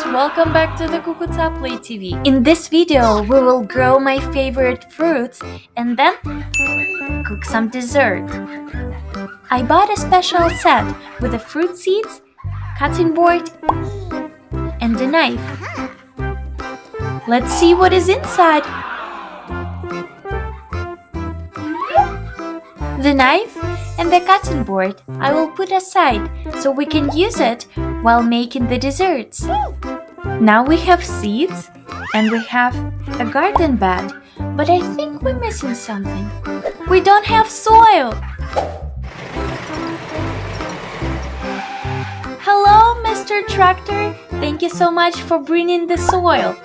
welcome back to the Koukoutsa Play TV. In this video, we will grow my favorite fruits and then cook some dessert. I bought a special set with the fruit seeds, cutting board, and a knife. Let's see what is inside. The knife and the cutting board I will put aside so we can use it while making the desserts. Now we have seeds and we have a garden bed, but I think we're missing something. We don't have soil. Hello, Mr. Tractor. Thank you so much for bringing the soil.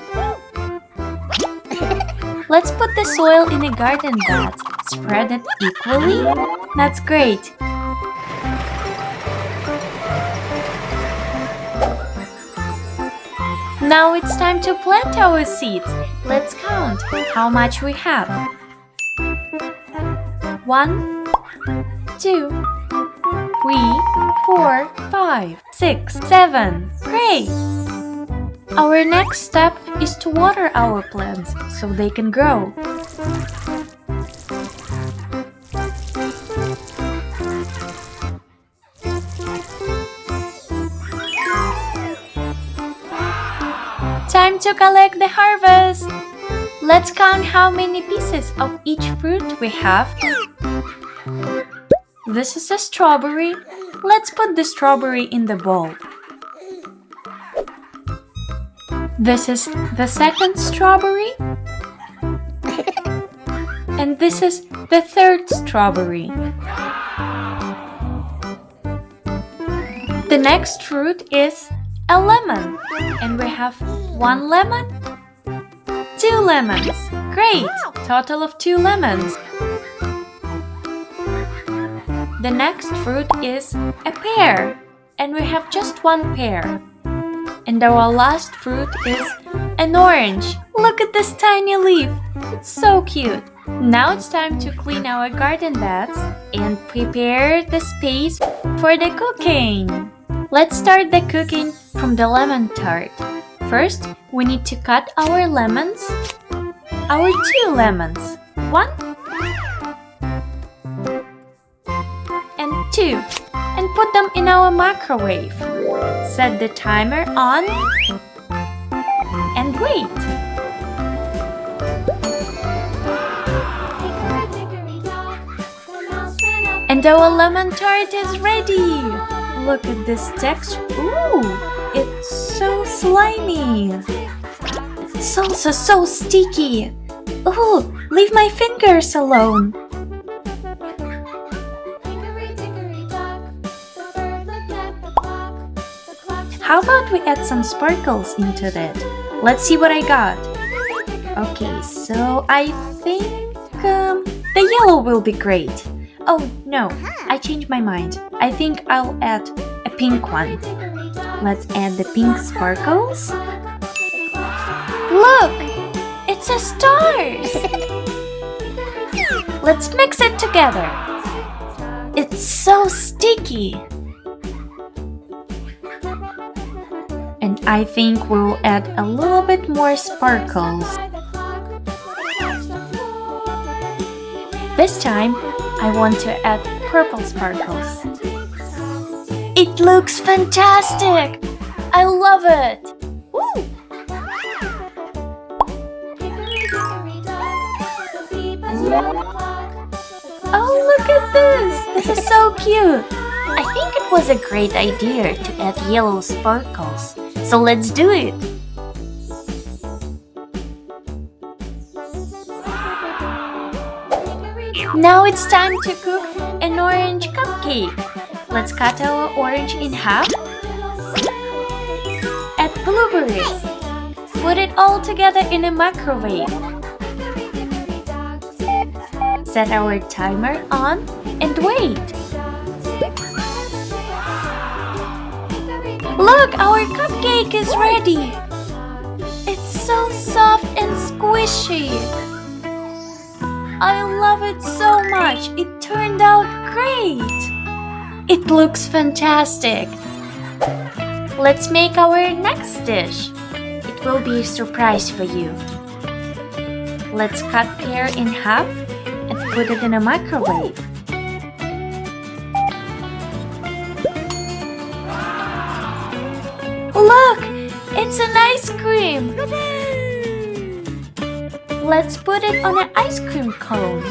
Let's put the soil in a garden bed. Spread it equally. That's great. Now it's time to plant our seeds. Let's count how much we have. 1, 2, 3, 4, 5, 6, 7. Great! Our next step is to water our plants so they can grow. Time to collect the harvest! Let's count how many pieces of each fruit we have. This is a strawberry. Let's put the strawberry in the bowl. This is the second strawberry. And this is the third strawberry. The next fruit is a lemon. And we have 1 lemon, 2 lemons. Great! Total of 2 lemons. The next fruit is a pear. And we have just 1 pear. And our last fruit is an orange. Look at this tiny leaf. It's so cute. Now it's time to clean our garden beds and prepare the space for the cooking. Let's start the cooking from the lemon tart. First, we need to cut our lemons. Our 2 lemons. 1 and 2. And put them in our microwave. Set the timer on and wait. And our lemon tart is ready. Look at this texture. Ooh, it's so slimy. It's also so sticky. Ooh, leave my fingers alone. How about we add some sparkles into that? Let's see what I got. Okay, so I think the yellow will be great. Oh no, I changed my mind. I think I'll add a pink one. Let's add the pink sparkles. Look, it's a stars. Let's mix it together. It's so sticky. And I think we'll add a little bit more sparkles. This time, I want to add purple sparkles. It looks fantastic! I love it! Woo! Oh, look at this! This is so cute! I think it was a great idea to add yellow sparkles. So let's do it! Now it's time to cook an orange cupcake. Let's cut our orange in half. Add blueberries. Put it all together in a microwave. Set our timer on and wait. Look, our cupcake is ready. It's so soft and squishy. I love it so much. It turned out great. It looks fantastic. Let's make our next dish. It will be a surprise for you. Let's cut pear in half and put it in a microwave. Look! It's an ice cream! Let's put it on an ice cream cone.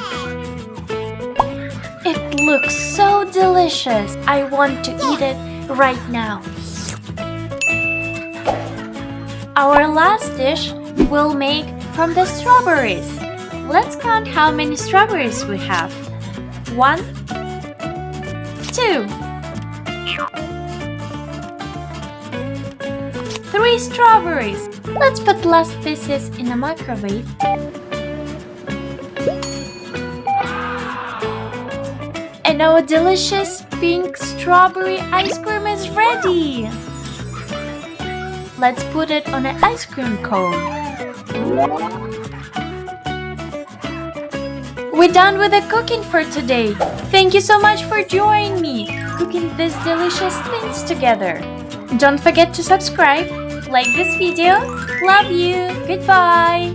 It looks so delicious. I want to eat it right now. Our last dish we'll make from the strawberries. Let's count how many strawberries we have. 1, 2, 3 strawberries. Let's put last pieces in the microwave. And our delicious pink strawberry ice cream is ready. Let's put it on an ice cream cone. We're done with the cooking for today. Thank you so much for joining me cooking these delicious things together. Don't forget to subscribe, like this video. Love you. Goodbye.